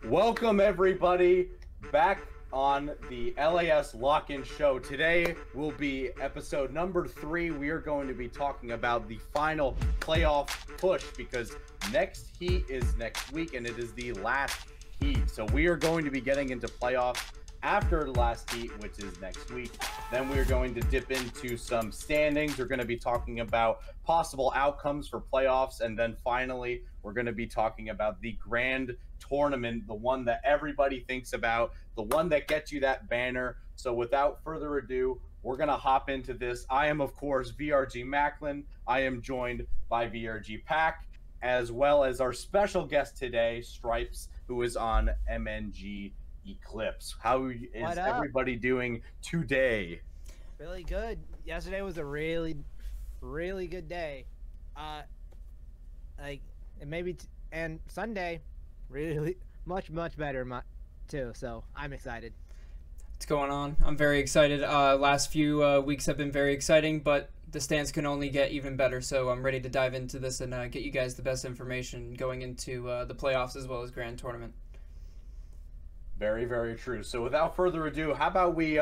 Welcome everybody back on the LAS Lock-In Show. Today will be episode number 3. We are going to be talking about the final playoff push because next heat is next week and it is the last heat. So we are going to be getting into playoffs after the last heat, which is next week. Then we're going to dip into some standings. We're going to be talking about possible outcomes for playoffs. And then finally, we're going to be talking about the grand tournament, the one that everybody thinks about, the one that gets you that banner. So without further ado, we're going to hop into this. I am, of course, VRG Macklin. I am joined by VRG Pac, as well as our special guest today, Stripes, who is on MNG Eclipse. How is everybody doing today? Really good. Yesterday was a really good day. And Sunday, really much better too. So I'm excited. What's going on? I'm very excited. Last few weeks have been very exciting, but the stands can only get even better. So I'm ready to dive into this and get you guys the best information going into the playoffs as well as grand tournament. Very, very true. So without further ado, how about we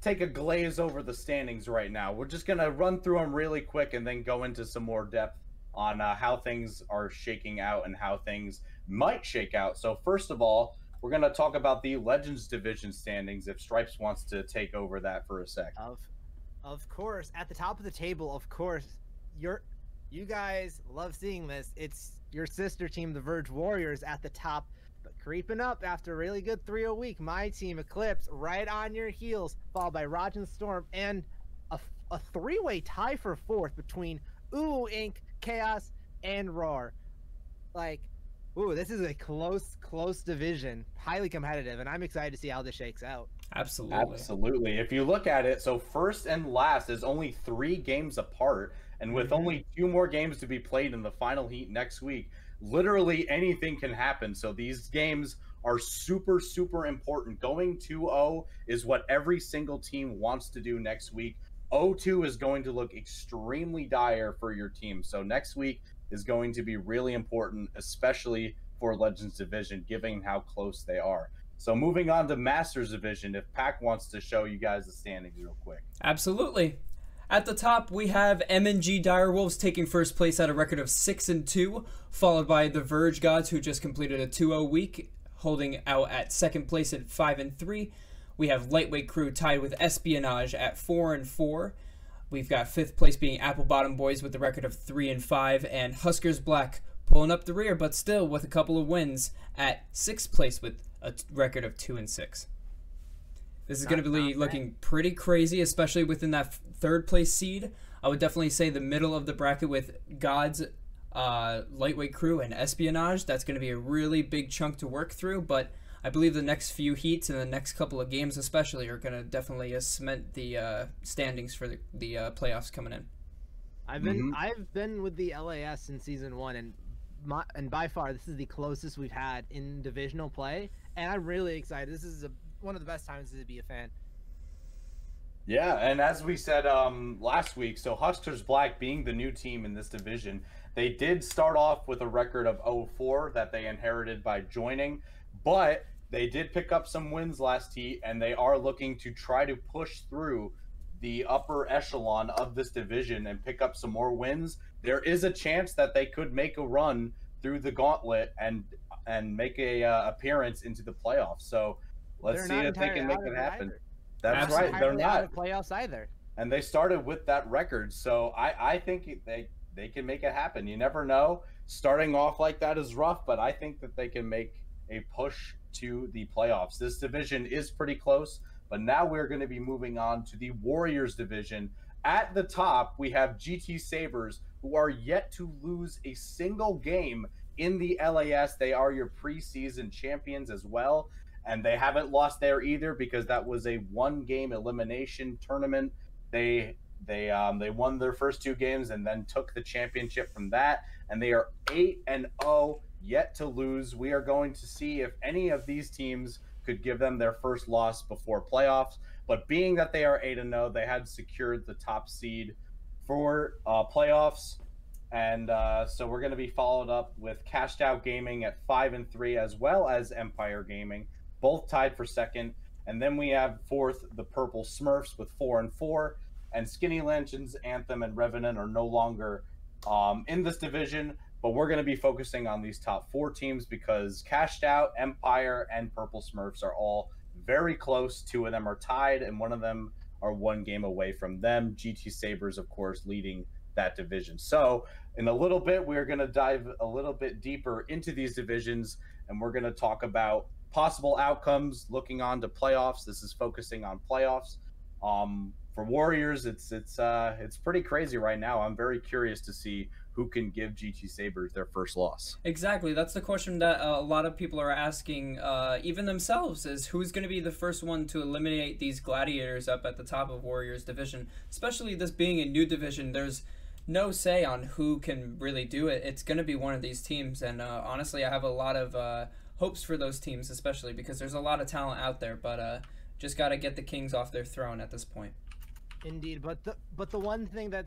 take a glaze over the standings right now? We're just going to run through them really quick and then go into some more depth on how things are shaking out and how things might shake out. So first of all, we're going to talk about the Legends Division standings if Stripes wants to take over that for a sec. Of course, at the top of the table, of course, you guys love seeing this. It's your sister team, the Verge Warriors, at the top. But creeping up after a really good 3-0 week, my team, Eclipse, right on your heels, followed by Raj and Storm, and a three-way tie for fourth between Ooh Inc., Chaos, and Roar. This is a close division, highly competitive, and I'm excited to see how this shakes out. Absolutely. If you look at it, so first and last is only 3 games apart, and with only 2 more games to be played in the final heat next week, literally anything can happen. So these games are super important. Going 2-0 is what every single team wants to do next week. 0-2 is going to look extremely dire for your team. So next week is going to be really important, especially for Legends Division, given how close they are. So moving on to Masters Division, if Pac wants to show you guys the standings real quick. Absolutely. At the top, we have MNG Direwolves taking first place at a record of 6-2, followed by the Verge Gods, who just completed a 2-0 week, holding out at second place at 5-3. We have Lightweight Crew tied with Espionage at 4-4. We've got fifth place being Apple Bottom Boys with a record of 3-5, and Huskers Black pulling up the rear, but still with a couple of wins at sixth place with a record of 2-6. This is going to be looking pretty crazy, especially within that third place seed. I would definitely say the middle of the bracket with Gods, Lightweight Crew, and Espionage. That's going to be a really big chunk to work through, but I believe the next few heats and the next couple of games especially are going to definitely cement the standings for the playoffs coming in. I've been with the LAS in season 1, and by far this is the closest we've had in divisional play, and I'm really excited. This is one of the best times to be a fan. Yeah, and as we said last week, so Huskers Black being the new team in this division, they did start off with a record of 0-4 that they inherited by joining, but they did pick up some wins last heat, and they are looking to try to push through the upper echelon of this division and pick up some more wins. There is a chance that they could make a run through the gauntlet and make a appearance into the playoffs. So let's see if they can make it happen. Either. That's right. They're not out of playoffs either. And they started with that record. So I think they can make it happen. You never know. Starting off like that is rough, but I think that they can make a push to the playoffs. This division is pretty close, but now we're going to be moving on to the Warriors division. At the top, we have GT Sabres, who are yet to lose a single game in the LAS. They are your preseason champions as well, and they haven't lost there either because that was a 1-game elimination tournament. They won their first 2 games and then took the championship from that, and they are 8-0, yet to lose. We are going to see if any of these teams could give them their first loss before playoffs. But being that they are 8-0, they had secured the top seed for playoffs. And so we're going to be followed up with Cashed Out Gaming at 5-3, as well as Empire Gaming, both tied for second. And then we have fourth, the Purple Smurfs with 4-4. And Skinny Legends, Anthem, and Revenant are no longer in this division. But we're going to be focusing on these top four teams because Cashed Out, Empire, and Purple Smurfs are all very close. Two of them are tied, and one of them are one game away from them. GT Sabres, of course, leading that division. So in a little bit, we're going to dive a little bit deeper into these divisions, and we're going to talk about possible outcomes, looking on to playoffs. This is focusing on playoffs. For Warriors, it's pretty crazy right now. I'm very curious to see who can give GT Sabres their first loss. Exactly. That's the question that a lot of people are asking, even themselves, is who's going to be the first one to eliminate these gladiators up at the top of Warriors division. Especially this being a new division, there's no say on who can really do it. It's going to be one of these teams, and honestly, I have a lot of hopes for those teams, especially because there's a lot of talent out there, but just got to get the Kings off their throne at this point. Indeed, but the one thing that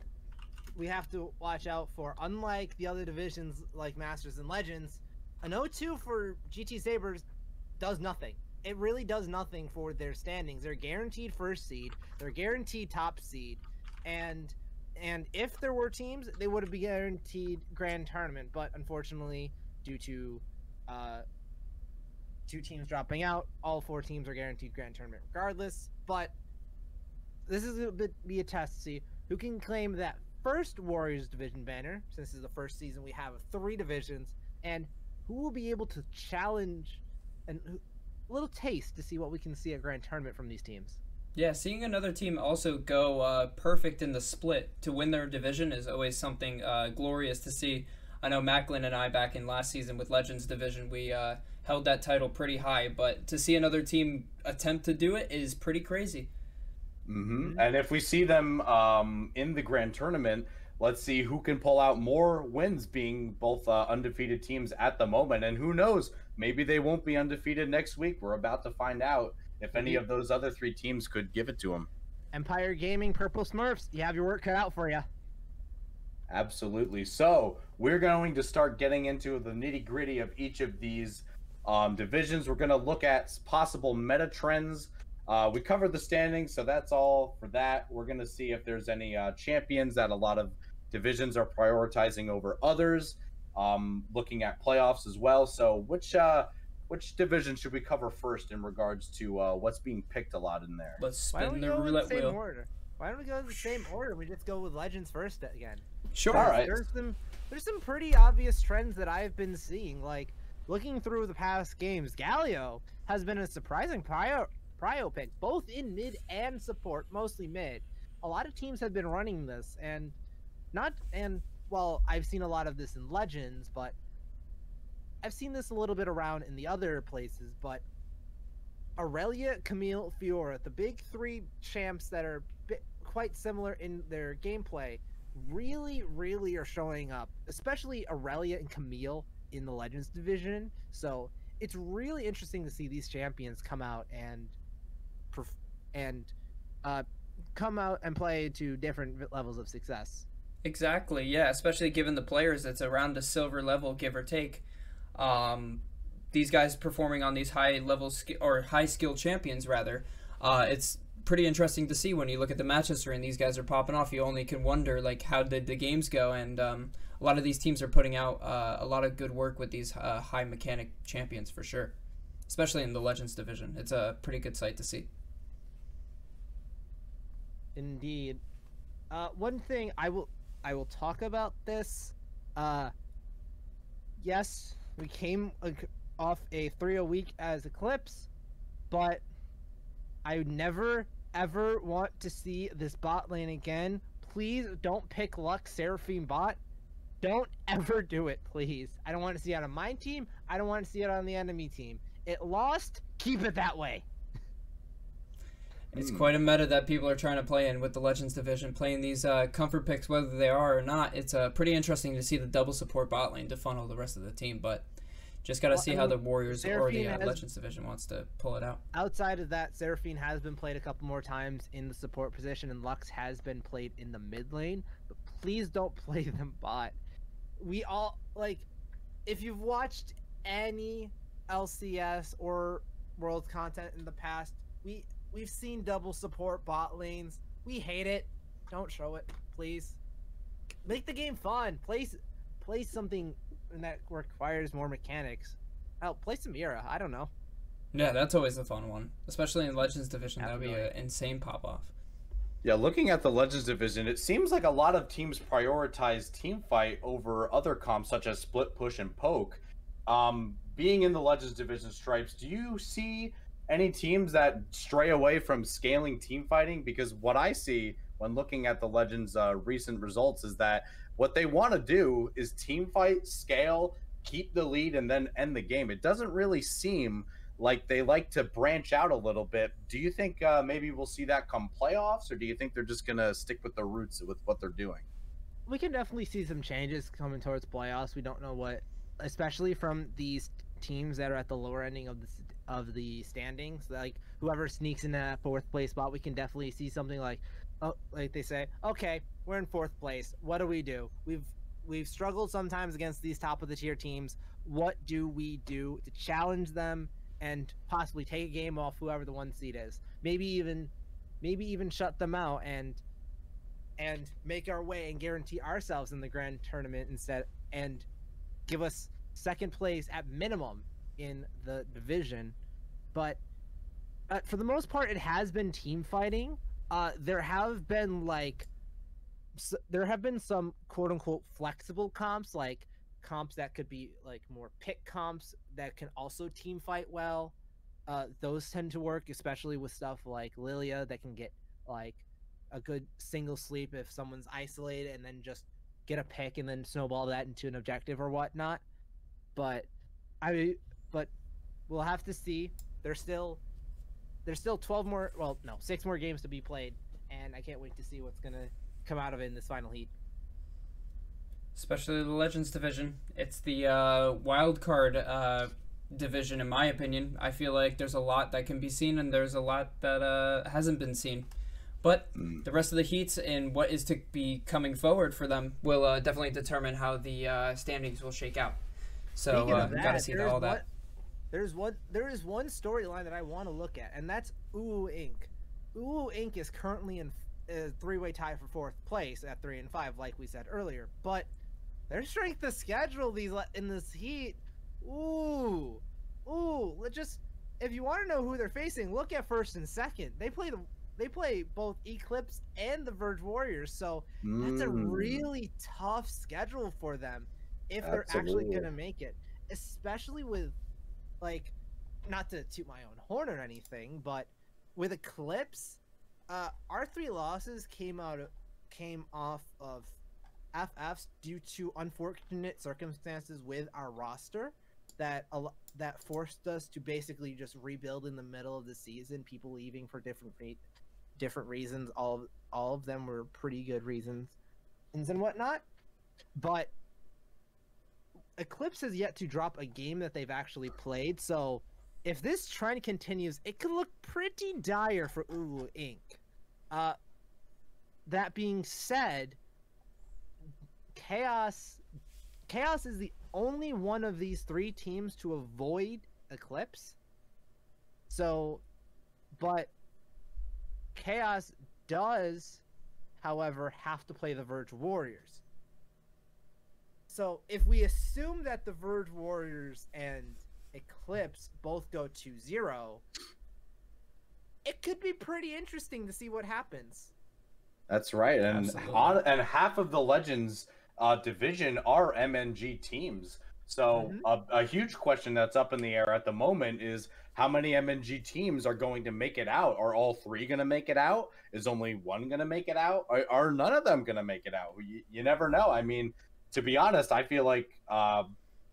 we have to watch out for, unlike the other divisions like Masters and Legends, an 0-2 for GT Sabres does nothing. It really does nothing for their standings. They're guaranteed first seed, they're guaranteed top seed, and if there were teams, they would have been guaranteed grand tournament, but unfortunately, due to two teams dropping out, all four teams are guaranteed grand tournament regardless. But this is a bit be a test to see who can claim that first Warriors division banner, since this is the first season we have of 3 divisions, and who will be able to challenge and a little taste to see what we can see at grand tournament from these teams. Yeah, seeing another team also go perfect in the split to win their division is always something glorious to see. I know Macklin and I, back in last season with Legends division, we held that title pretty high, but to see another team attempt to do it is pretty crazy. Mm-hmm. And if we see them in the grand tournament, let's see who can pull out more wins, being both undefeated teams at the moment. And who knows, maybe they won't be undefeated next week. We're about to find out if any of those other 3 teams could give it to them. Empire Gaming, Purple Smurfs, you have your work cut out for you. Absolutely. So we're going to start getting into the nitty-gritty of each of these divisions. We're going to look at possible meta trends. We covered the standings, so that's all for that. We're going to see if there's any champions that a lot of divisions are prioritizing over others, looking at playoffs as well. So which division should we cover first in regards to what's being picked a lot in there? Let's spin the roulette wheel. Why don't we go in the same order? We just go with Legends first again. Sure. All right. There's some pretty obvious trends that I've been seeing. Like, looking through the past games, Galio has been a surprising prio pick, both in mid and support, mostly mid. A lot of teams have been running this, well, I've seen a lot of this in Legends, but I've seen this a little bit around in the other places. But Aurelia, Camille, Fiora, the big 3 champs that are quite similar in their gameplay, really are showing up, especially Aurelia and Camille in the Legends division. So it's really interesting to see these champions come out and come out and play to different levels of success. Exactly, yeah, especially given the players that's around a silver level, give or take. These guys performing on these high skill champions rather. It's pretty interesting to see when you look at the match history and these guys are popping off. You only can wonder, like, how did the games go? And a lot of these teams are putting out a lot of good work with these high mechanic champions for sure, especially in the Legends division. It's a pretty good sight to see. Indeed. One thing I will talk about this. Yes, we came off a 3-0 week as Eclipse, but I would never ever want to see this bot lane again. Please don't pick Lux Seraphine bot. Don't ever do it, please. I don't want to see it on my team. I don't want to see it on the enemy team. It lost. Keep it that way. It's quite a meta that people are trying to play in with the Legends division, playing these comfort picks, whether they are or not. It's pretty interesting to see the double support bot lane to funnel the rest of the team, but just got to see how the Warriors or the Legends division wants to pull it out. Outside of that, Seraphine has been played a couple more times in the support position, and Lux has been played in the mid lane, but please don't play them bot. we all like, if you've watched any LCS or World content in the past, we've seen double support bot lanes. We hate it. Don't show it, please. Make the game fun. Play something that requires more mechanics. Hell, play some Mira. I don't know. Yeah, that's always a fun one, especially in Legends Division. That would be an insane pop-off. Yeah, looking at the Legends Division, it seems like a lot of teams prioritize team fight over other comps such as split, push, and poke. Being in the Legends Division stripes, do you see any teams that stray away from scaling team fighting? Because what I see when looking at the Legends recent results is that what they want to do is team fight, scale, keep the lead, and then end the game. It doesn't really seem like they like to branch out a little bit. Do you think maybe we'll see that come playoffs, or do you think they're just going to stick with their roots with what they're doing? We can definitely see some changes coming towards playoffs. We don't know what, especially from these teams that are at the lower ending of the standings. Like whoever sneaks in that fourth place spot, we can definitely see something like, oh, like they say, okay, we're in fourth place. What do? We've struggled sometimes against these top of the tier teams. What do we do to challenge them and possibly take a game off whoever the 1 seed is? Maybe even shut them out and make our way and guarantee ourselves in the grand tournament instead, and give us second place at minimum in the division. But for the most part, it has been team fighting. There have been some quote unquote flexible comps, like comps that could be like more pick comps that can also team fight well. Those tend to work, especially with stuff like Lilia that can get like a good single sleep if someone's isolated, and then just get a pick and then snowball that into an objective or whatnot. But we'll have to see. There's still 12 more, well, no, 6 more games to be played, and I can't wait to see what's gonna come out of it in this final heat. Especially the Legends Division. It's the wild card division, in my opinion. I feel like there's a lot that can be seen, and there's a lot that hasn't been seen. But the rest of the heats and what is to be coming forward for them will definitely determine how the standings will shake out. So gotta see all that. There is one storyline that I want to look at, and that's Ooh Inc. Ooh Inc. is currently in a 3-way tie for 4th place at 3 and 5, like we said earlier. But their strength of schedule in this heat, if you want to know who they're facing, look at 1st and 2nd. They play both Eclipse and the Verge Warriors, so that's a really tough schedule for them if they're actually gonna make it. Especially with, like, not to toot my own horn or anything, but with Eclipse, our 3 losses came off of FFs due to unfortunate circumstances with our roster that forced us to basically just rebuild in the middle of the season. People leaving for different reasons. All of them were pretty good reasons and whatnot. But Eclipse has yet to drop a game that they've actually played, so if this trend continues, it could look pretty dire for Ulu Inc. That being said, Chaos is the only one of these 3 teams to avoid Eclipse. So, but Chaos does, however, have to play the Verge Warriors. So if we assume that the Verge Warriors and Eclipse both go 2-0, it could be pretty interesting to see what happens. That's right, and half of the Legends division are MNG teams. So a huge question that's up in the air at the moment is how many MNG teams are going to make it out? Are all 3 going to make it out? Is only 1 going to make it out? Are none of them going to make it out? You never know. I mean, to be honest, I feel like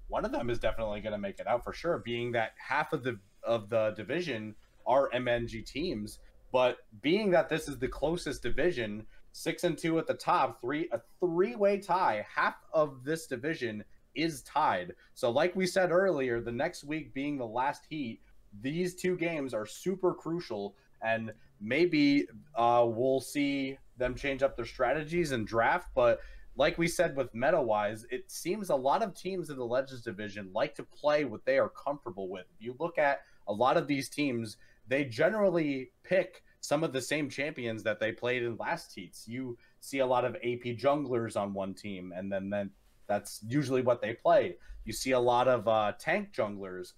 one of them is definitely going to make it out for sure, being that half of the division are MNG teams. But being that this is the closest division, 6 and 2 at the top, a 3-way tie, half of this division is tied. So like we said earlier, the next week being the last heat, these 2 games are super crucial, and maybe we'll see them change up their strategies and draft. But like we said with meta-wise, it seems a lot of teams in the Legends division like to play what they are comfortable with. If you look at a lot of these teams, they generally pick some of the same champions that they played in last heats. You see a lot of AP junglers on one team, and then that's usually what they play. You see a lot of tank junglers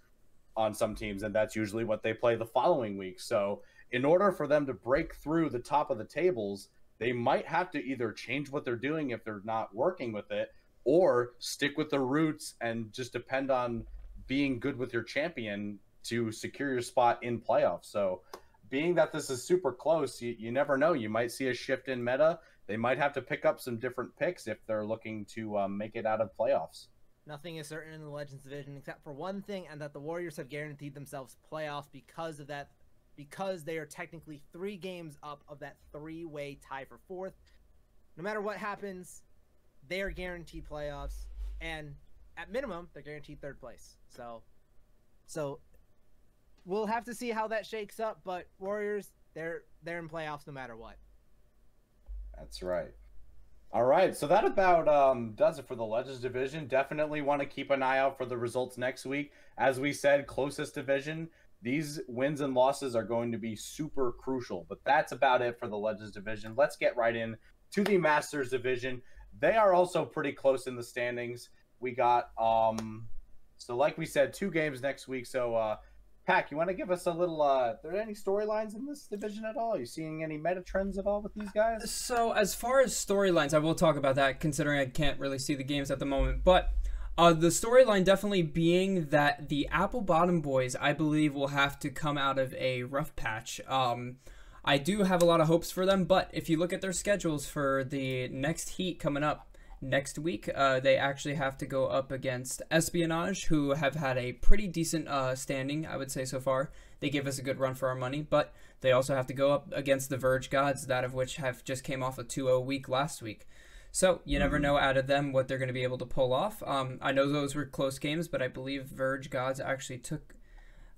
on some teams, and that's usually what they play the following week. So in order for them to break through the top of the tables, they might have to either change what they're doing if they're not working with it, or stick with their roots and just depend on being good with your champion to secure your spot in playoffs. So being that this is super close, you never know. You might see a shift in meta. They might have to pick up some different picks if they're looking to make it out of playoffs. Nothing is certain in the Legends division except for one thing, and that the Warriors have guaranteed themselves playoffs because of that, because they are technically 3 games up of that 3-way tie for 4th. No matter what happens, they are guaranteed playoffs, and at minimum, they're guaranteed 3rd place. So we'll have to see how that shakes up, but Warriors, they're in playoffs no matter what. That's right. All right, so that about does it for the Legends division. Definitely want to keep an eye out for the results next week. As we said, closest division. These wins and losses are going to be super crucial, but that's about it for the Legends division. Let's get right in to the Masters division. They are also pretty close in the standings. We got, so like we said, 2 games next week. So, Pac, you want to give us a little, are there any storylines in this division at all? Are you seeing any meta trends at all with these guys? So as far as storylines, I will talk about that considering I can't really see the games at the moment. But the storyline definitely being that the Apple Bottom Boys, I believe, will have to come out of a rough patch. I do have a lot of hopes for them, but if you look at their schedules for the next heat coming up next week, they actually have to go up against Espionage, who have had a pretty decent standing, I would say, so far. They give us a good run for our money, but they also have to go up against the Verge Gods, that of which have just came off a 2-0 week last week. So you never know out of them what they're going to be able to pull off. I know those were close games, but I believe Verge Gods actually took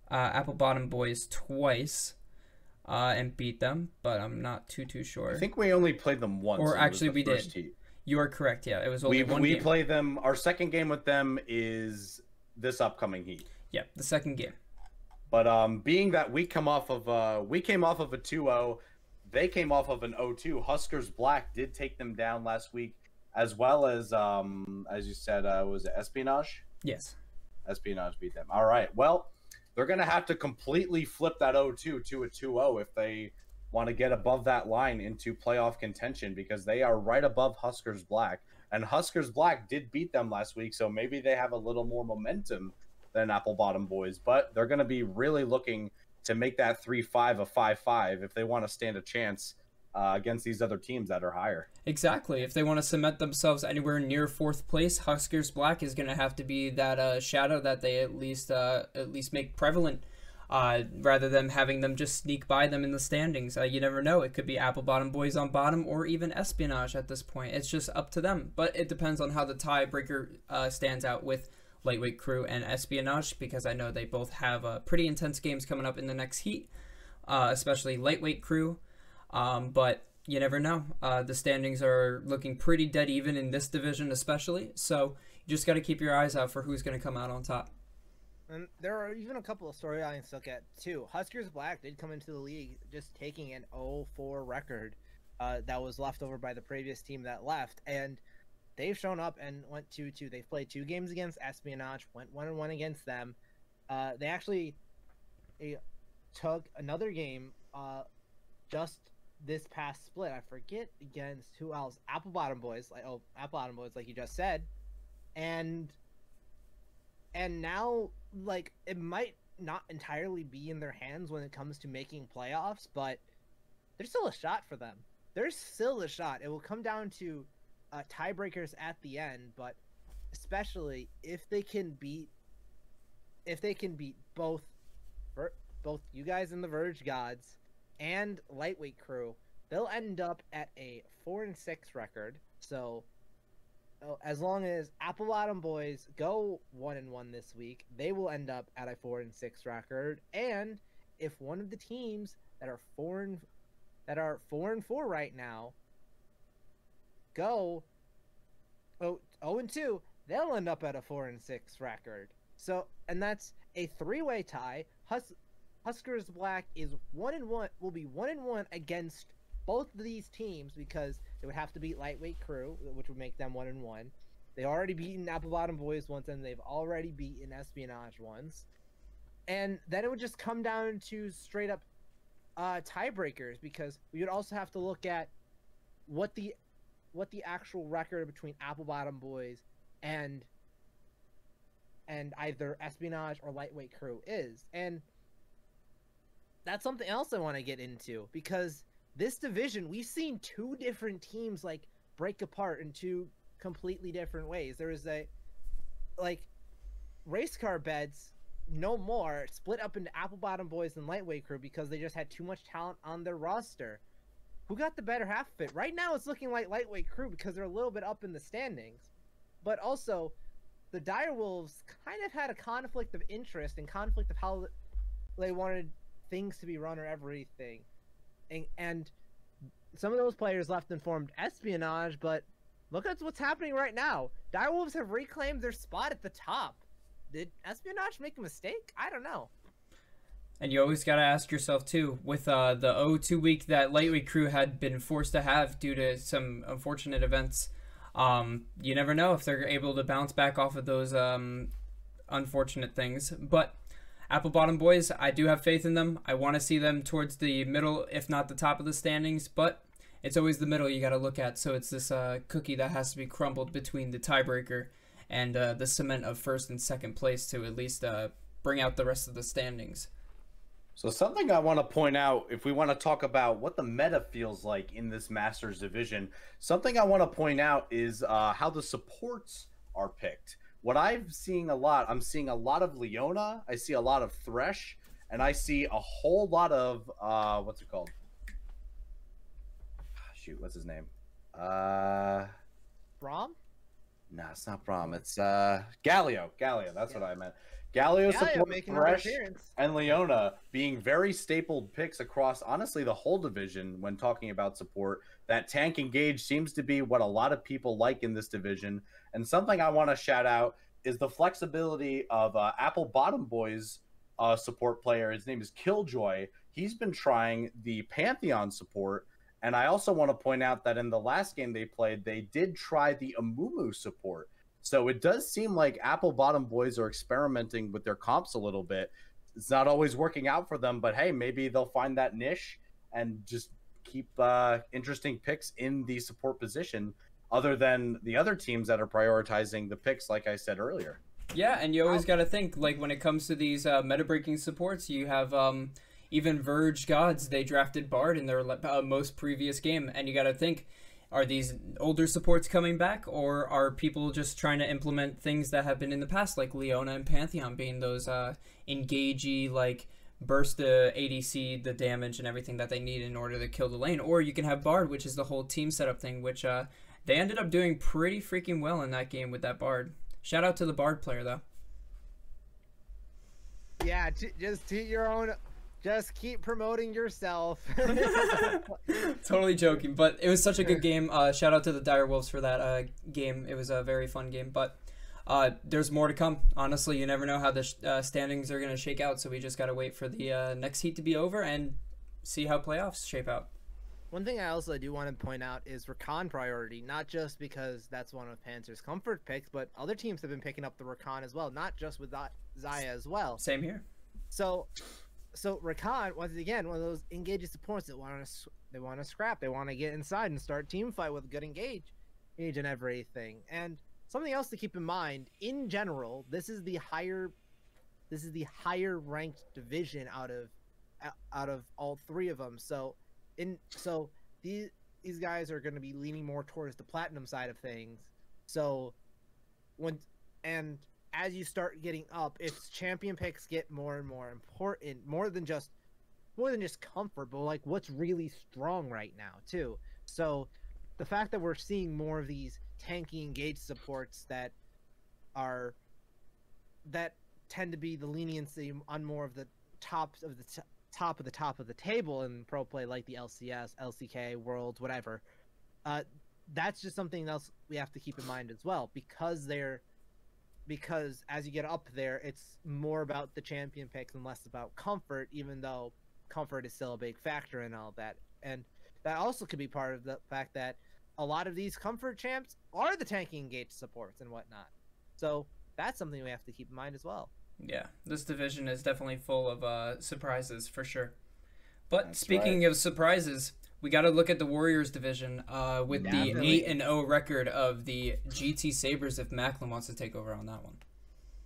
Apple Bottom Boys twice and beat them, but I'm not too sure. I think we only played them once. Or actually we did. Heat. You are correct, yeah. It was only one game. We play them, our second game with them is this upcoming heat. Yeah, the second game. But being that we came off of a 2-0, they came off of an 0-2. Huskers Black did take them down last week, as well as you said, was it Espionage? Yes. Espionage beat them. All right. Well, they're going to have to completely flip that 0-2 to a 2-0 if they want to get above that line into playoff contention, because they are right above Huskers Black. And Huskers Black did beat them last week, so maybe they have a little more momentum than Apple Bottom Boys. But they're going to be really looking to make that 3-5 a 5-5 if they want to stand a chance against these other teams that are higher. Exactly. If they want to cement themselves anywhere near 4th place, Huskers Black is going to have to be that shadow that they at least make prevalent. Rather than having them just sneak by them in the standings. You never know. It could be Apple Bottom Boys on bottom or even Espionage at this point. It's just up to them. But it depends on how the tiebreaker stands out with Lightweight Crew and Espionage, because I know they both have pretty intense games coming up in the next heat, especially Lightweight Crew. But you never know. The standings are looking pretty dead even in this division especially. So you just got to keep your eyes out for who's going to come out on top. And there are even a couple of storylines to look at, too. Huskers Black did come into the league just taking an 0-4 record that was left over by the previous team that left. And they've shown up and went 2-2. They've played 2 games against Espionage, went 1-1 against them. They actually took another game just this past split. I forget against who else. Apple Bottom Boys, Apple Bottom Boys, like you just said. And now, like, it might not entirely be in their hands when it comes to making playoffs, but there's still a shot for them. There's still a shot. It will come down to tiebreakers at the end, but especially if they can beat both you guys in the Verge Gods and Lightweight Crew, they'll end up at a 4-6 record. So as long as Apple Bottom Boys go 1-1 this week, they will end up at a 4-6 record. And if one of the teams that are 4-4 right now go 0-2, they'll end up at a 4-6 record. So, and that's a 3-way tie. Huskers Black is 1-1, will be 1-1 against both of these teams because they would have to beat Lightweight Crew, which would make them 1-1. They already beaten Apple Bottom Boys once, and they've already beaten Espionage once. And then it would just come down to straight up tiebreakers, because we would also have to look at what the actual record between Apple Bottom Boys and either Espionage or Lightweight Crew is. And that's something else I want to get into, because this division, we've seen two different teams like break apart in two completely different ways. There is a race car beds no more split up into Apple Bottom Boys and Lightweight Crew because they just had too much talent on their roster. Who got the better half of it? Right now it's looking like Lightweight Crew because they're a little bit up in the standings. But also, the Direwolves kind of had a conflict of interest and conflict of how they wanted things to be run or everything. And some of those players left and formed Espionage, but look at what's happening right now. Direwolves have reclaimed their spot at the top. Did Espionage make a mistake? I don't know. And you always got to ask yourself, too, with the 0-2 week that Lightweight Crew had been forced to have due to some unfortunate events, you never know if they're able to bounce back off of those unfortunate things. But Apple Bottom Boys, I do have faith in them. I want to see them towards the middle, if not the top of the standings, but it's always the middle you got to look at. So it's this cookie that has to be crumbled between the tiebreaker and the cement of first and second place to at least bring out the rest of the standings. So something I want to point out, if we want to talk about what the meta feels like in this Masters division, something I want to point out is how the supports are picked. What I'm seeing a lot of Leona, I see a lot of Thresh, and I see a whole lot of, what's it called? Shoot, what's his name? Braum? No, it's not Braum. It's Galio. That's what I meant. Galio support, Thresh, and Leona being very stapled picks across, honestly, the whole division when talking about support. That tank engage seems to be what a lot of people like in this division. And something I want to shout out is the flexibility of Apple Bottom Boys support player. His name is Killjoy. He's been trying the Pantheon support. And I also want to point out that in the last game they played, they did try the Amumu support. So it does seem like Apple Bottom Boys are experimenting with their comps a little bit. It's not always working out for them, but hey, maybe they'll find that niche and just keep interesting picks in the support position other than the other teams that are prioritizing the picks, like I said earlier. Yeah, and you always got to think, like, when it comes to these meta-breaking supports, you have even Verge Gods, they drafted Bard in their most previous game, and you got to think, are these older supports coming back, or are people just trying to implement things that have been in the past, like Leona and Pantheon being those engagey, like, burst the ADC, the damage, and everything that they need in order to kill the lane? Or you can have Bard, which is the whole team setup thing, which they ended up doing pretty freaking well in that game with that Bard. Shout out to the Bard player, though. Yeah, just to your own... Just keep promoting yourself. Totally joking, but it was such a good game. Shout out to the Direwolves for that game. It was a very fun game, but there's more to come. Honestly, you never know how the standings are going to shake out, so we just got to wait for the next heat to be over and see how playoffs shape out. One thing I also do want to point out is Rakan priority, not just because that's one of Panzer's comfort picks, but other teams have been picking up the Rakan as well, not just with Xayah as well. Same here. So Rakan, once again, one of those engaged supports that they want to scrap. They want to get inside and start team fight with good engage and everything. And something else to keep in mind, in general, this is the higher ranked division out of all three of them. So these guys are going to be leaning more towards the platinum side of things. So as you start getting up, its champion picks get more and more important, more than just comfort, but like what's really strong right now too. So the fact that we're seeing more of these tanky engaged supports that tend to be the leniency on more of the top of the table in pro play, like the LCS, LCK, Worlds, whatever. that's just something else we have to keep in mind as well, because as you get up there, it's more about the champion picks and less about comfort, even though comfort is still a big factor in all that. And that also could be part of the fact that a lot of these comfort champs are the tanking engaged supports and whatnot. So that's something we have to keep in mind as well. Yeah, this division is definitely full of surprises for sure. But That's speaking right. of surprises, we got to look at the Warriors division with Definitely. the 8-0 record of the GT Sabres. If Macklin wants to take over on that one.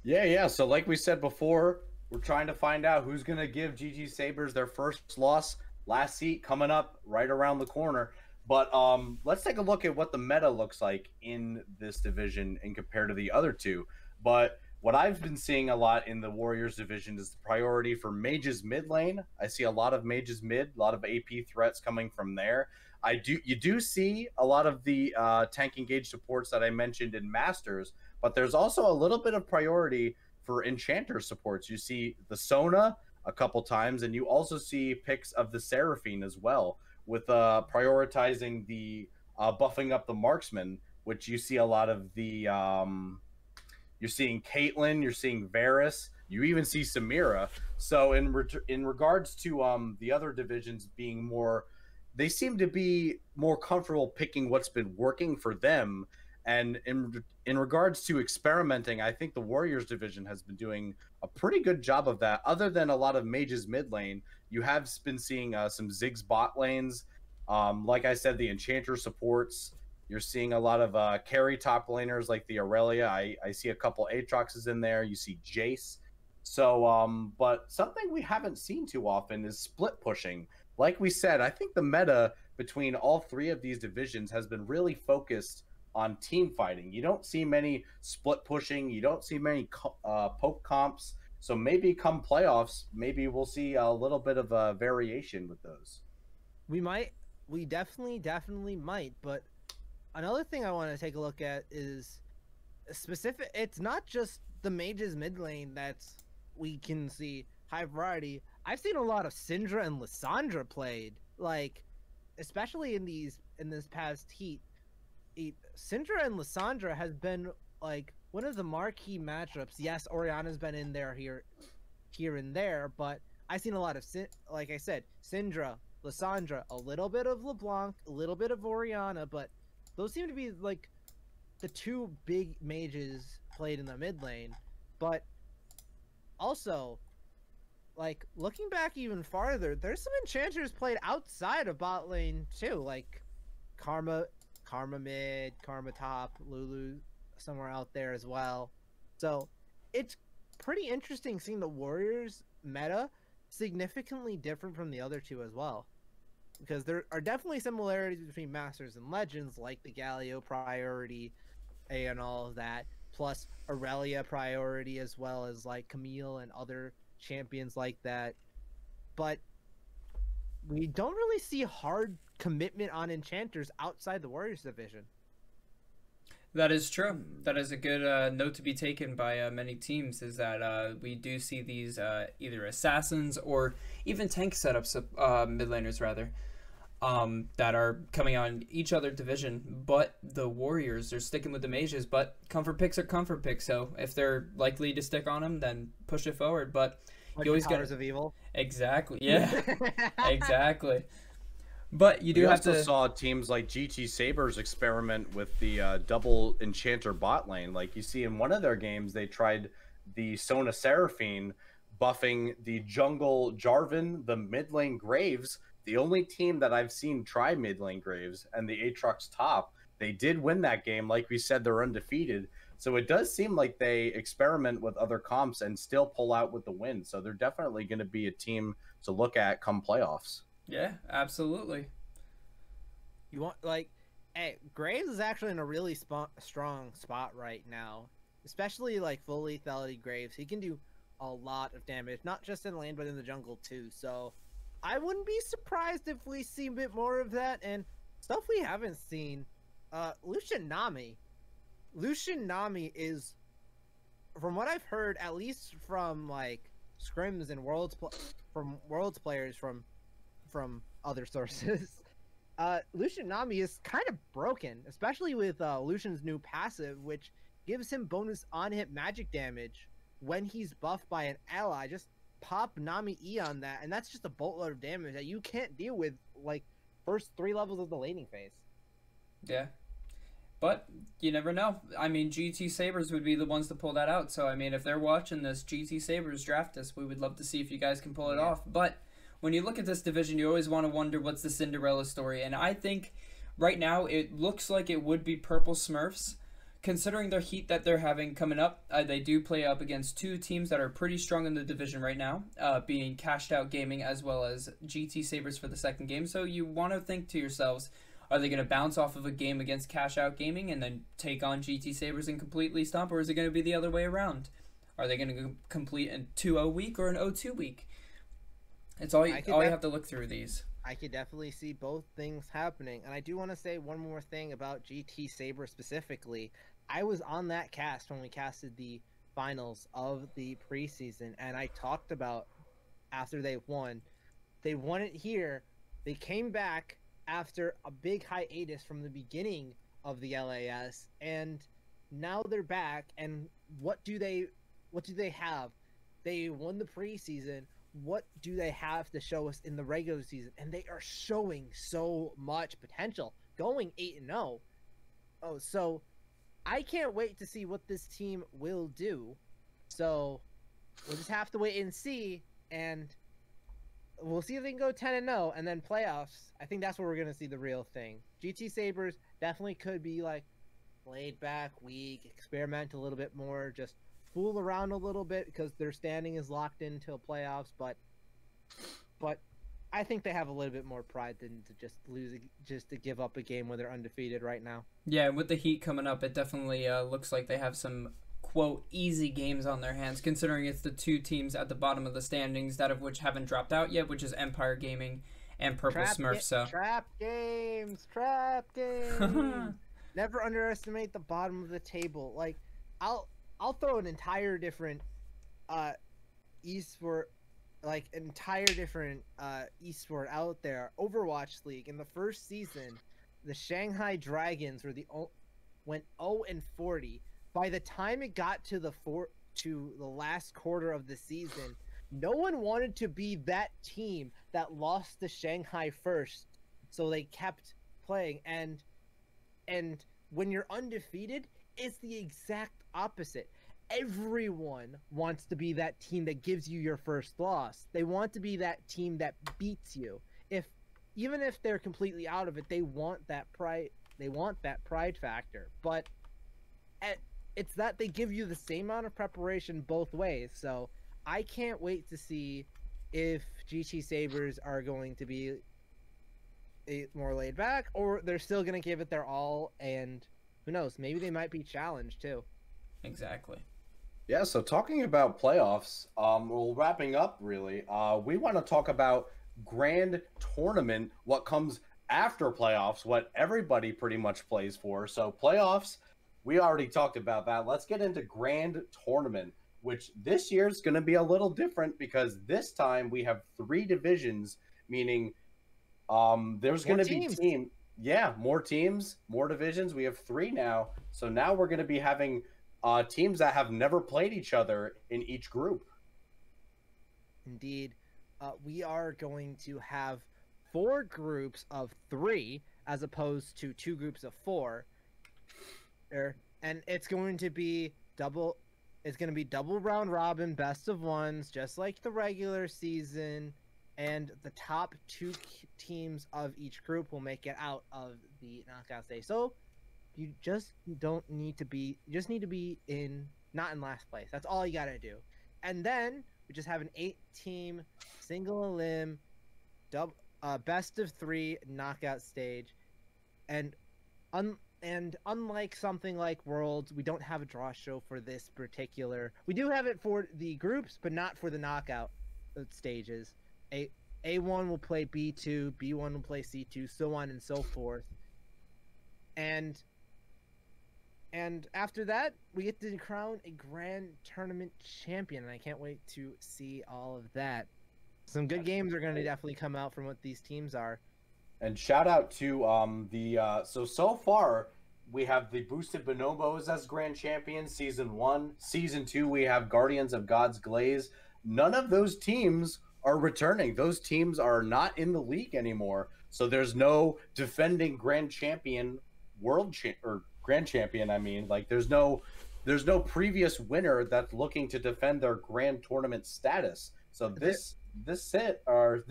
Yeah. So like we said before, we're trying to find out who's going to give GG Sabres their first loss. Last seat coming up right around the corner. But let's take a look at what the meta looks like in this division and compared to the other two. But what I've been seeing a lot in the Warriors division is the priority for mages mid lane. I see a lot of mages mid, a lot of AP threats coming from there. You do see a lot of the tank engaged supports that I mentioned in Masters, but there's also a little bit of priority for Enchanter supports. You see the Sona a couple times, and you also see picks of the Seraphine as well, with prioritizing the buffing up the marksman, which you see a lot of the you're seeing Caitlyn, you're seeing Varus, you even see Samira. So in regards to the other divisions being more, they seem to be more comfortable picking what's been working for them. And in regards to experimenting, I think the Warriors division has been doing a pretty good job of that. Other than a lot of mages mid lane, you have been seeing some Ziggs bot lanes. Like I said, the Enchanter supports. You're seeing a lot of carry top laners like the Aurelia. I see a couple Aatroxes in there. You see Jace. So, but something we haven't seen too often is split pushing. Like we said, I think the meta between all three of these divisions has been really focused on team fighting. You don't see many split pushing. You don't see many poke comps. So maybe come playoffs, maybe we'll see a little bit of a variation with those. We definitely might. But another thing I want to take a look at is specific. It's not just the mages mid lane that's we can see high variety. I've seen a lot of Syndra and Lissandra played, like especially in this past heat. Syndra and Lissandra has been like one of the marquee matchups. Yes, Oriana's been in there here and there, but I've seen a lot of, like I said, Syndra, Lissandra, a little bit of LeBlanc, a little bit of Oriana, but those seem to be like the two big mages played in the mid lane. But also, like looking back even farther, there's some enchanters played outside of bot lane too, like Karma mid, Karma top, Lulu somewhere out there as well. So it's pretty interesting seeing the Warriors meta significantly different from the other two as well, because there are definitely similarities between Masters and Legends, like the Galio priority and all of that, plus Aurelia priority, as well as like Camille and other champions like that. But we don't really see hard commitment on enchanters outside the Warriors division. That is true. That is a good note to be taken by many teams, is that we do see these either assassins or even tank setups, mid laners rather, that are coming on each other division. But the Warriors are sticking with the mages, but comfort picks are comfort picks, so if they're likely to stick on them, then push it forward. But Like you always Powers got of Evil. Exactly, yeah. Exactly. But you do have also to saw teams like GT Sabres experiment with the double Enchanter bot lane. Like you see in one of their games, they tried the Sona Seraphine buffing the jungle Jarvan, the mid lane Graves. The only team that I've seen try mid lane Graves, and the Aatrox top. They did win that game. Like we said, they're undefeated. So it does seem like they experiment with other comps and still pull out with the win. So they're definitely going to be a team to look at come playoffs. Yeah, absolutely. You want hey, Graves is actually in a really strong spot right now, especially like full lethality Graves. He can do a lot of damage, not just in lane but in the jungle too. So I wouldn't be surprised if we see a bit more of that. And stuff we haven't seen, Lucian Nami is, from what I've heard, at least from like scrims and from worlds players from other sources, Lucian Nami is kind of broken, especially with Lucian's new passive, which gives him bonus on-hit magic damage when he's buffed by an ally. Just pop Nami E on that, and that's just a boatload of damage that you can't deal with, like, first 3 levels of the laning phase. Yeah. But you never know. I mean, GT Sabres would be the ones to pull that out. So, I mean, if they're watching this, GT Sabres draft us. We would love to see if you guys can pull it off. But when you look at this division, you always want to wonder what's the Cinderella story. And I think right now it looks like it would be Purple Smurfs. Considering their heat that they're having coming up, they do play up against 2 teams that are pretty strong in the division right now, being Cashed Out Gaming as well as GT Sabres for the second game. So you want to think to yourselves, are they going to bounce off of a game against Cash Out Gaming and then take on GT Sabres and completely stomp, or is it going to be the other way around? Are they going to complete a 2-0 week or an 0-2 week? It's all you have to look through these. I could definitely see both things happening. And I do want to say one more thing about GT Sabre specifically. I was on that cast when we casted the finals of the preseason, and I talked about after they won it here. They came back after a big hiatus from the beginning of the LAS, and now they're back. And what do they have? They won the preseason. What do they have to show us in the regular season? And they are showing so much potential, going 8-0. Oh, so I can't wait to see what this team will do. So we'll just have to wait and see, and we'll see if they can go 10-0, and then playoffs. I think that's where we're going to see the real thing. GT Sabres definitely could be like laid back, weak, experiment a little bit more, just fool around a little bit because their standing is locked in until playoffs. But I think they have a little bit more pride than to just to give up a game when they're undefeated right now. Yeah, with the Heat coming up, it definitely looks like they have some, quote, easy games on their hands, considering it's the 2 teams at the bottom of the standings, that of which haven't dropped out yet, which is Empire Gaming and Purple Smurf. So trap games. Never underestimate the bottom of the table. Like, I'll throw an entire different esport out there. Overwatch League in the first season, the Shanghai Dragons went 0-40. By the time it got to the last quarter of the season, no one wanted to be that team that lost to Shanghai first, so they kept playing. And when you're undefeated, it's the exact opposite. Everyone wants to be that team that gives you your first loss. They want to be that team that beats you. Even if they're completely out of it, they want that pride. They want that pride factor. But it's that they give you the same amount of preparation both ways. So I can't wait to see if GT Sabres are going to be more laid back, or they're still going to give it their all. And who knows? Maybe they might be challenged too. Exactly. Yeah, so talking about playoffs, well, wrapping up really, we want to talk about Grand Tournament, what comes after playoffs, what everybody pretty much plays for. So playoffs, we already talked about that. Let's get into Grand Tournament, which this year is going to be a little different because this time we have 3 divisions, meaning there's going to be more teams, more divisions. We have 3 now. So now we're going to be having teams that have never played each other in each group. Indeed. We are going to have 4 groups of 3 as opposed to 2 groups of 4. And it's going to be double round robin, best of ones, just like the regular season. And the top 2 teams of each group will make it out of the knockout stage. So you just need to be not in last place. That's all you gotta do. And then we just have an 8-team single elim best of 3 knockout stage. And unlike something like Worlds, we don't have a draw show for this particular. We do have it for the groups, but not for the knockout stages. A1 will play B2, B1 will play C2, so on and so forth. And after that, we get to crown a Grand Tournament champion, and I can't wait to see all of that. Some good games are going to definitely come out from what these teams are. And shout out to so far we have the boosted bonobos as grand champions season 1. Season 2 we have Guardians of God's Glaze. None of those teams are returning. Those teams are not in the league anymore. So there's no defending grand champion or grand champion, I mean. Like there's no previous winner that's looking to defend their grand tournament status. So this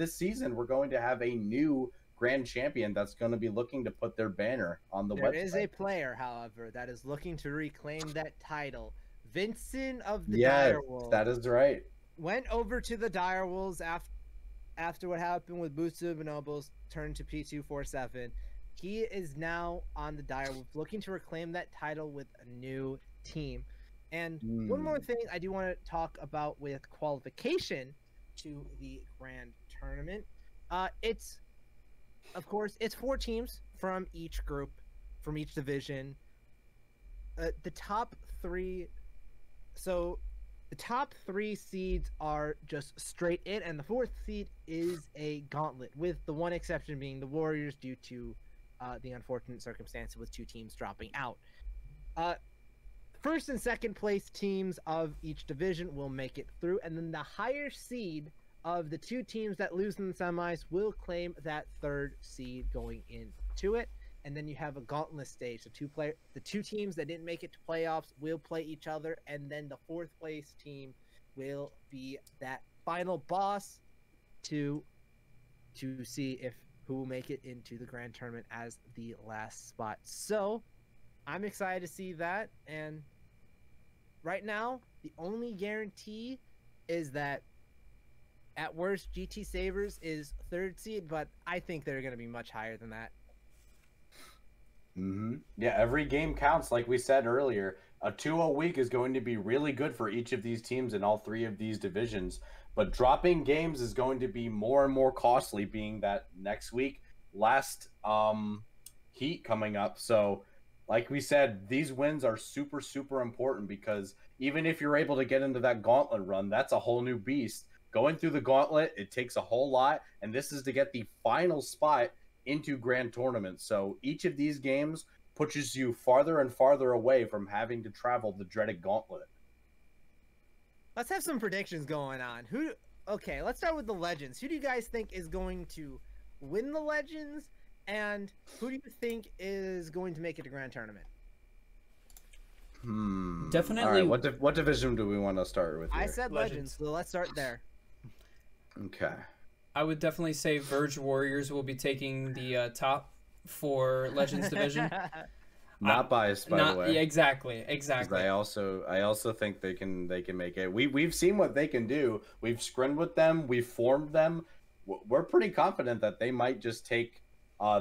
season we're going to have a new grand champion that's going to be looking to put their banner on the website. There is a player, however, that is looking to reclaim that title. Vincent of the Direwolves. That is right. Went over to the Direwolves after what happened with Boosted Bonobos, turned to P247. He is now on the Direwolves, looking to reclaim that title with a new team. And one more thing I do want to talk about with qualification to the grand tournament. Of course, it's 4 teams from each group, from each division. The top 3 seeds are just straight in, and the 4th seed is a gauntlet, with the one exception being the Warriors due to the unfortunate circumstance with 2 teams dropping out. First and second place teams of each division will make it through, and then the higher seed of the 2 teams that lose in the semis will claim that 3rd seed going into it. And then you have a gauntlet stage. The 2 teams that didn't make it to playoffs will play each other, and then the 4th place team will be that final boss to see who will make it into the grand tournament as the last spot. So I'm excited to see that. And right now, the only guarantee is that at worst, GT Sabres is 3rd seed, but I think they're going to be much higher than that. Yeah, every game counts, like we said earlier. A 2-0 week is going to be really good for each of these teams in all 3 of these divisions. But dropping games is going to be more and more costly, being that next week, last heat coming up. So, like we said, these wins are super, super important, because even if you're able to get into that gauntlet run, that's a whole new beast. Going through the gauntlet, it takes a whole lot, and this is to get the final spot into grand tournaments. So each of these games pushes you farther and farther away from having to travel the dreaded gauntlet. Let's have some predictions going on. Okay, let's start with the Legends. Who do you guys think is going to win the Legends, and who do you think is going to make it to grand tournament? Definitely. All right, what division do we want to start with here? I said Legends, so let's start there. Okay. I would definitely say Verge Warriors will be taking the top for Legends division. Not biased, by the way. Yeah, exactly. I also think they can make it. We've seen what they can do. We've scrimmed with them. We've formed them. We're pretty confident that they might just take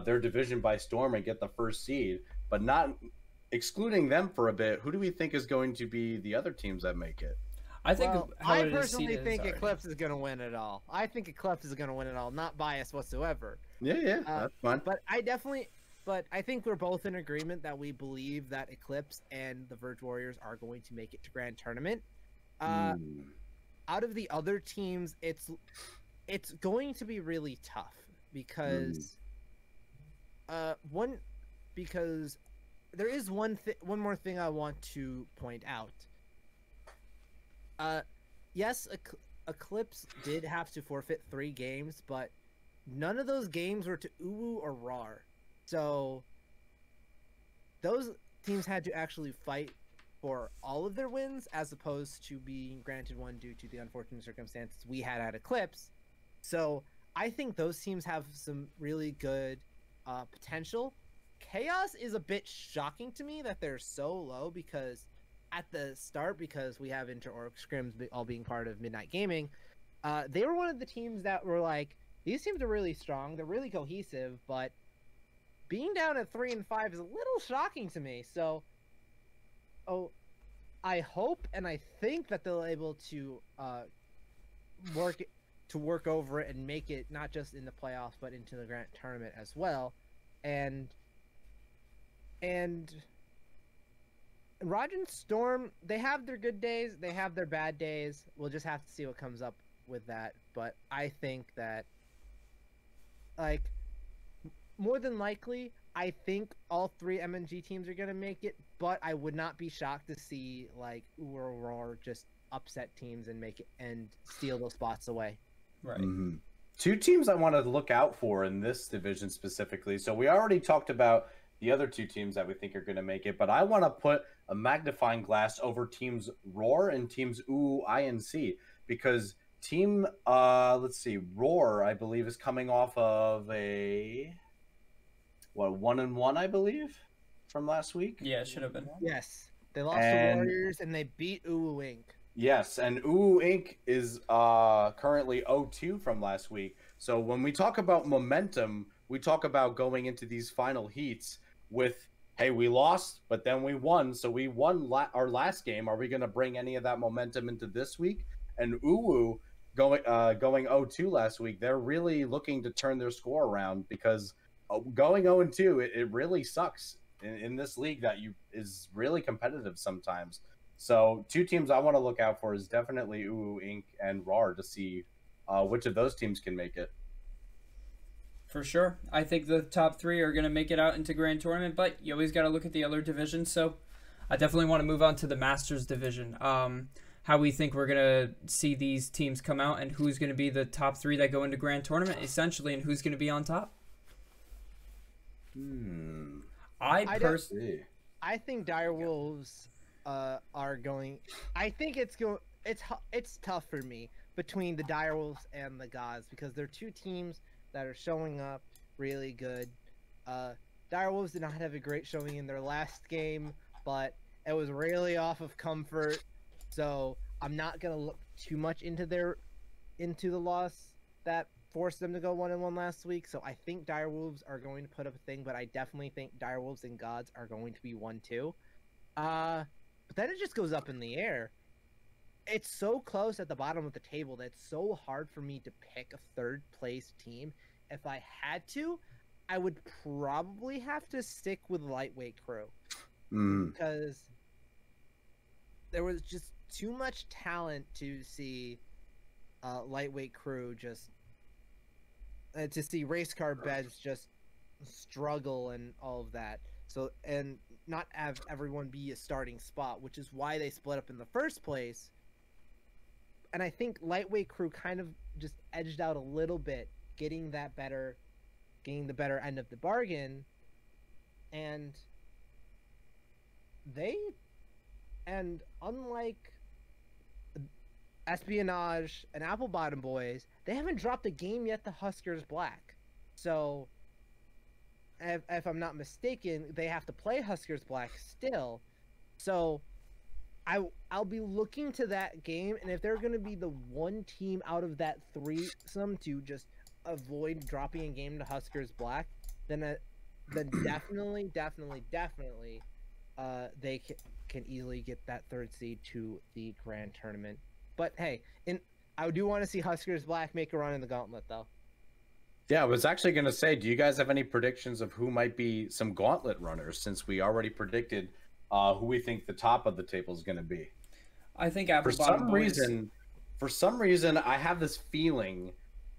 their division by storm and get the 1st seed. But not excluding them for a bit, who do we think is going to be the other teams that make it? I think I personally think Eclipse is going to win it all. Not biased whatsoever. Yeah, that's fine. But I think we're both in agreement that we believe that Eclipse and the Verge Warriors are going to make it to grand tournament. Out of the other teams, it's going to be really tough because there is one more thing I want to point out. Yes, Eclipse did have to forfeit 3 games, but none of those games were to Uwu or RAR. So those teams had to actually fight for all of their wins, as opposed to being granted one due to the unfortunate circumstances we had at Eclipse. So I think those teams have some really good potential. Chaos is a bit shocking to me that they're so low, because at the start, because we have inter-org scrims all being part of Midnight Gaming, they were one of the teams that were like, these teams are really strong, they're really cohesive, but being down at 3 and 5 is a little shocking to me. So, I hope and I think that they'll able to work over it and make it not just in the playoffs but into the grand tournament as well. And Raj and Storm, they have their good days, they have their bad days. We'll just have to see what comes up with that. But I think that, like, more than likely, I think all three MNG teams are gonna make it, but I would not be shocked to see like Roar just upset teams and make it and steal those spots away. Right. Mm-hmm. Two teams I want to look out for in this division specifically. So we already talked about the other two teams that we think are going to make it, but I want to put a magnifying glass over teams Roar and teams UINC because team let's see, Roar I believe is coming off of a 1-1 I believe from last week. Yeah, it should have been. Yes, they lost to Warriors and they beat Uwu Inc. Yes, and Uwu Inc. is currently 0-2 from last week. So when we talk about momentum, we talk about going into these final heats with, hey, we lost, but then we won. So we won our last game. Are we going to bring any of that momentum into this week? And Uwu going 0-2 last week, they're really looking to turn their score around because going 0-2, it really sucks in this league that is really competitive sometimes. So two teams I want to look out for is definitely Uwu Inc. and RAR to see which of those teams can make it. For sure. I think the top three are going to make it out into Grand Tournament, but you always got to look at the other divisions. So I definitely want to move on to the Masters division. How we think we're going to see these teams come out and who's going to be the top three that go into Grand Tournament, essentially, and who's going to be on top. I think Direwolves are going. I think it's tough for me between the Direwolves and the Gods because they're two teams that are showing up really good. Direwolves did not have a great showing in their last game, but it was really off of comfort. So I'm not gonna look too much into the loss that forced them to go 1-1 last week. So I think Direwolves are going to put up a thing, but I definitely think Direwolves and Gods are going to be 1-2. But then it just goes up in the air. It's so close at the bottom of the table that it's so hard for me to pick a third place team. If I had to, I would probably have to stick with Lightweight Crew. Because there was just too much talent to see Lightweight Crew just... to see Race Car Beds just struggle and all of that. So, and not have everyone be a starting spot, which is why they split up in the first place. And I think Lightweight Crew kind of just edged out a little bit, getting the better end of the bargain. And unlike Espionage and Apple Bottom Boys, they haven't dropped a game yet to Huskers Black. So, if I'm not mistaken, they have to play Huskers Black still. So, I'll be looking to that game, and if they're going to be the one team out of that threesome to just avoid dropping a game to Huskers Black, then definitely, they can easily get that third seed to the Grand Tournament. But hey, I do want to see Huskers Black make a run in the Gauntlet, though. Yeah, I was actually going to say, do you guys have any predictions of who might be some Gauntlet runners, since we already predicted who we think the top of the table is going to be? I think For some reason, I have this feeling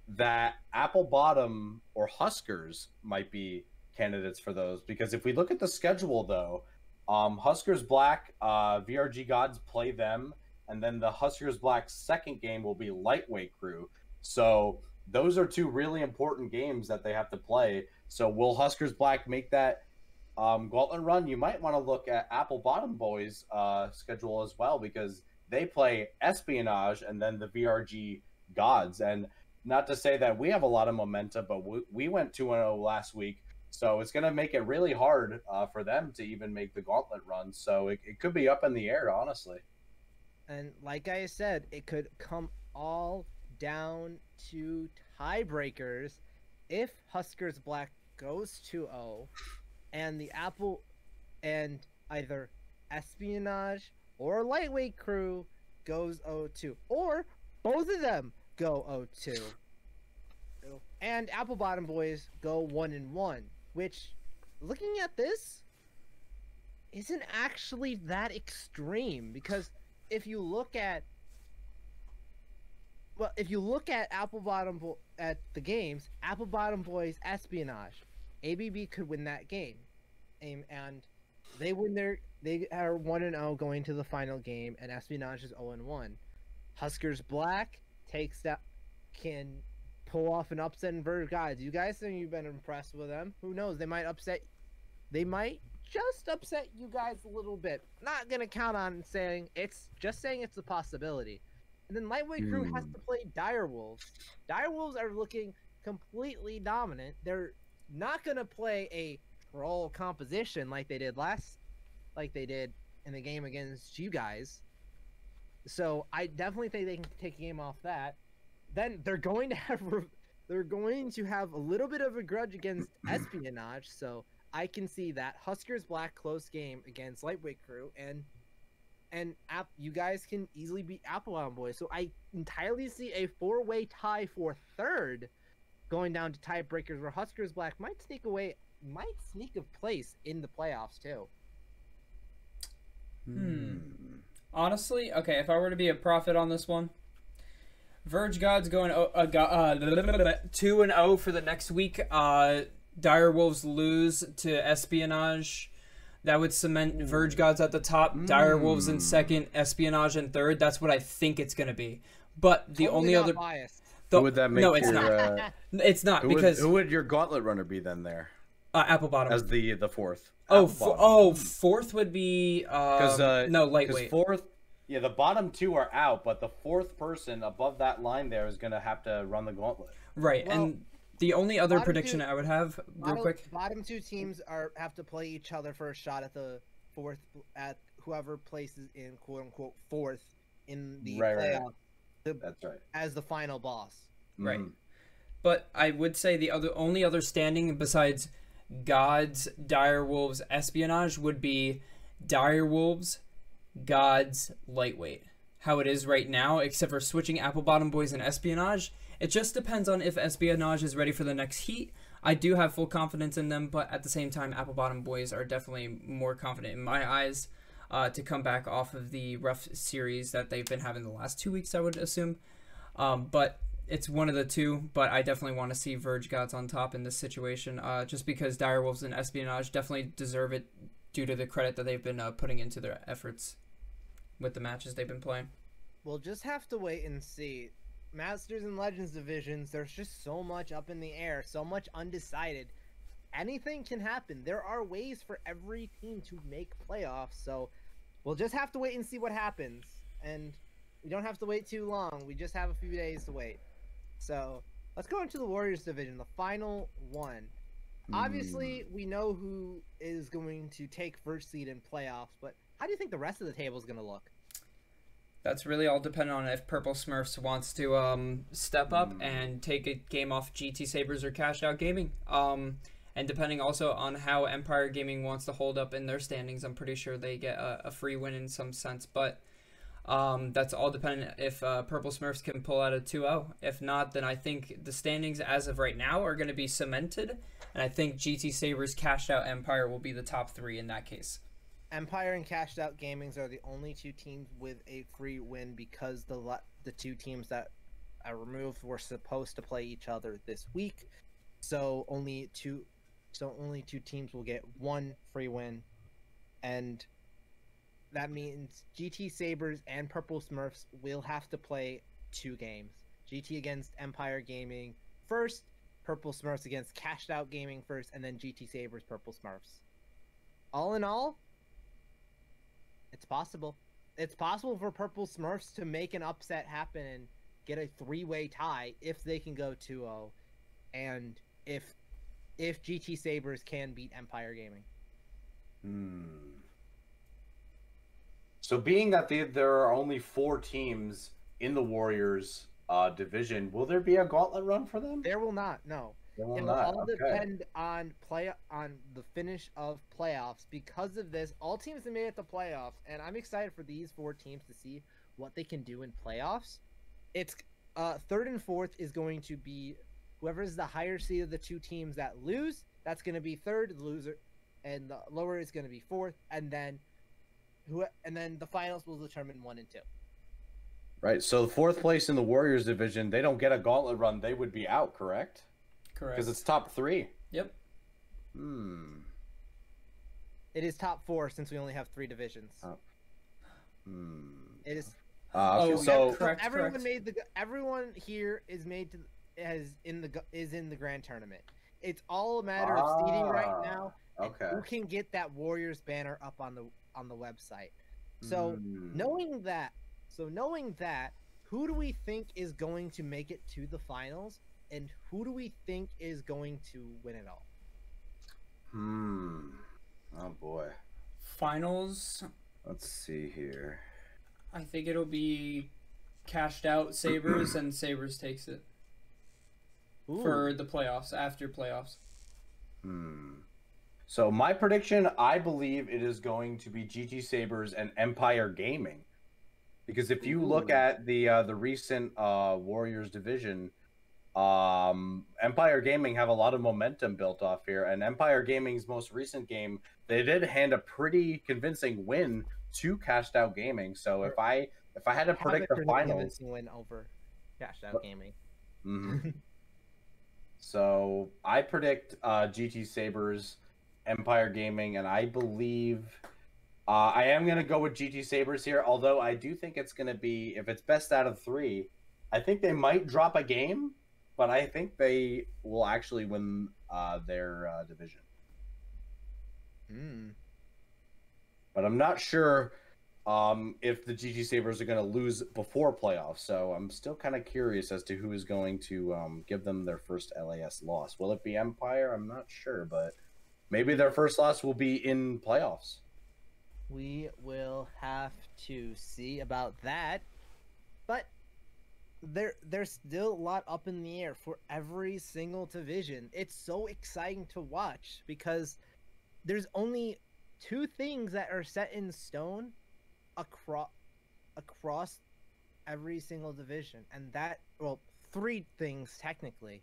that Apple Bottom or Huskers might be candidates for those, because if we look at the schedule, though, Huskers Black, VRG Gods play them, and then the Huskers Black second game will be Lightweight Crew. So those are two really important games that they have to play. So will Huskers Black make that Gauntlet run? You might want to look at Apple Bottom Boys' schedule as well, because they play Espionage and then the VRG Gods. And not to say that we have a lot of momentum, but we went 2-0 last week. So it's going to make it really hard for them to even make the Gauntlet run. So it could be up in the air, honestly. And like I said, it could come all down to tiebreakers if Huskers Black goes 2-0 and the Apple and either Espionage or Lightweight Crew goes 0-2, or both of them go 0-2, and Apple Bottom Boys go 1-1, which, looking at this, isn't actually that extreme, because if you look at at the games, Apple Bottom Boys, Espionage, ABB could win that game, and they are 1-0 going to the final game, and Espionage is 0-1. Huskers Black can pull off an upset in Verge Guys. You guys think you've been impressed with them? Who knows? They might just upset you guys a little bit. Not gonna count on saying it's a possibility. And then Lightweight Crew has to play Direwolves. Direwolves are looking completely dominant. They're not gonna play a troll composition like they did in the game against you guys. So I definitely think they can take a game off that. Then they're going to have a little bit of a grudge against Espionage. So I can see that Huskers Black close game against Lightweight Crew, and you guys can easily beat Applebaum Boys. So I entirely see a 4-way tie for third, going down to tiebreakers where Huskers Black might sneak a place in the playoffs too. Honestly, okay, if I were to be a prophet on this one, Verge Gods going 2-0 for the next week. Direwolves lose to Espionage. That would cement Verge Gods at the top, Direwolves in second, Espionage in third. That's what I think it's going to be. But the only other... Who would that make? No, it's not. It's not, because... Who would your gauntlet runner be then there? Applebottom. As the fourth. Fourth would be... no, Lightweight. Fourth... Yeah, the bottom two are out, but the fourth person above that line there is going to have to run the gauntlet. Right, well, and the only other prediction I would have, real quick... Bottom two teams have to play each other for a shot at the fourth, at whoever places in quote-unquote fourth in the playoff. That's right. As the final boss. Right. But I would say the only other standing besides Gods, Direwolves, Espionage would be Direwolves, Gods, Lightweight. How it is right now, except for switching Applebottom Boys and Espionage. It just depends on if Espionage is ready for the next heat. I do have full confidence in them, but at the same time, Applebottom Boys are definitely more confident in my eyes to come back off of the rough series that they've been having the last 2 weeks, I would assume. But it's one of the two, but I definitely want to see Verge Gods on top in this situation, just because Direwolves and Espionage definitely deserve it due to the credit that they've been putting into their efforts with the matches they've been playing. We'll just have to wait and see. Masters and Legends divisions, there's just so much up in the air, so much undecided. Anything can happen. There are ways for every team to make playoffs, so we'll just have to wait and see what happens. And we don't have to wait too long. We just have a few days to wait. So let's go into the Warriors division, the final one. Obviously, we know who is going to take first seed in playoffs, but how do you think the rest of the table is going to look? That's really all dependent on if Purple Smurfs wants to step up and take a game off GT Sabres or Cash Out Gaming. And depending also on how Empire Gaming wants to hold up in their standings, I'm pretty sure they get a free win in some sense. But that's all dependent if Purple Smurfs can pull out a 2-0. If not, then I think the standings as of right now are going to be cemented. And I think GT Sabres, Cashed Out, Empire will be the top three in that case. Empire and Cashed Out Gamings are the only two teams with a free win because the two teams that are removed were supposed to play each other this week. So only two teams will get one free win, and that means GT Sabres and Purple Smurfs will have to play 2 games. GT against Empire Gaming first, Purple Smurfs against Cashed Out Gaming first, and then GT Sabres, Purple Smurfs. All in all, it's possible. It's possible for Purple Smurfs to make an upset happen and get a 3-way tie if they can go 2-0, and if GT Sabres can beat Empire Gaming. So being that there are only 4 teams in the Warriors division, will there be a gauntlet run for them? There will not, no. It will all depend on the finish of playoffs. Because of this, all teams have made it to playoffs, and I'm excited for these 4 teams to see what they can do in playoffs. It's third and fourth is going to be whoever is the higher seed of the 2 teams that lose. That's going to be third, the loser, and the lower is going to be fourth, and then the finals will determine 1 and 2. Right. So the 4th place in the Warriors division, they don't get a gauntlet run. They would be out, correct? Correct. Because it's top 3. Yep. It is top 4 since we only have 3 divisions. Hmm. It is. So correct, everyone correct. made the. Everyone here is made to is in the grand tournament. It's all a matter of seeding right now. And Okay. who can get that Warriors banner up on the website? So knowing that, who do we think is going to make it to the finals, and who do we think is going to win it all? Oh boy. Finals. Let's see here. I think it'll be cashed out Sabres, and Sabres takes it for the playoffs, after playoffs. So my prediction, I believe it is going to be GT Sabres and Empire Gaming. Because if you look at the recent Warriors division, Empire Gaming have a lot of momentum built off here, and Empire Gaming's most recent game, they did hand a pretty convincing win to Cashed Out Gaming. So if I had to predict the finals, win over Cashed Out Gaming. So I predict GT Sabres, Empire Gaming, and I believe I am going to go with GT Sabres here, although I do think it's going to be, if it's best out of 3, I think they might drop a game, but I think they will actually win their division. But I'm not sure if the GT Sabres are going to lose before playoffs, so I'm still kind of curious as to who is going to give them their first LAS loss. Will it be Empire? I'm not sure, but maybe their first loss will be in playoffs. We will have to see about that, but there's still a lot up in the air for every single division. It's so exciting to watch because there's only 2 things that are set in stone across every single division, and that, well, 3 things technically,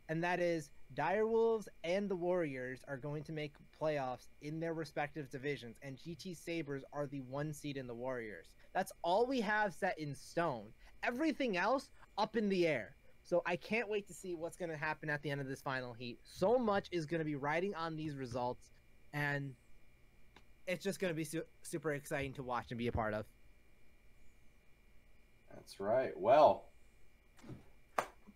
and that is Direwolves and the Warriors are going to make playoffs in their respective divisions, and GT Sabres are the 1 seed in the Warriors. That's all we have set in stone. Everything else up in the air. So I can't wait to see what's going to happen at the end of this final heat. So much is going to be riding on these results, and it's just going to be super exciting to watch and be a part of. That's right. Well,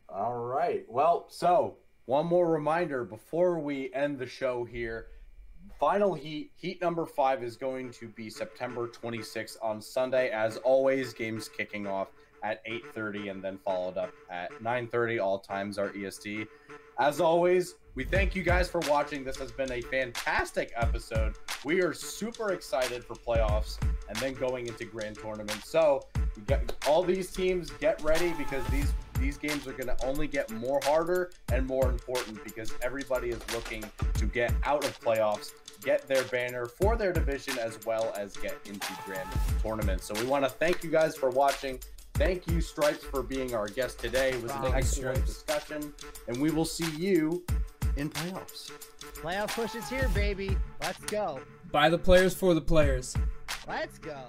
all right. Well, so one more reminder before we end the show here. Final heat number 5 is going to be September 26th on Sunday. As always, games kicking off at 8:30 and then followed up at 9:30. All times are EST. As always, we thank you guys for watching. This has been a fantastic episode. We are super excited for playoffs and then going into grand tournament. So you get all these teams, get ready, because these games are going to only get more harder and more important because everybody is looking to get out of playoffs, get their banner for their division, as well as get into grand tournaments. So we want to thank you guys for watching. Thank you, Stripes, for being our guest today. It was an excellent discussion, and we will see you in playoffs. Playoff push is here, baby. Let's go. By the players, for the players. Let's go.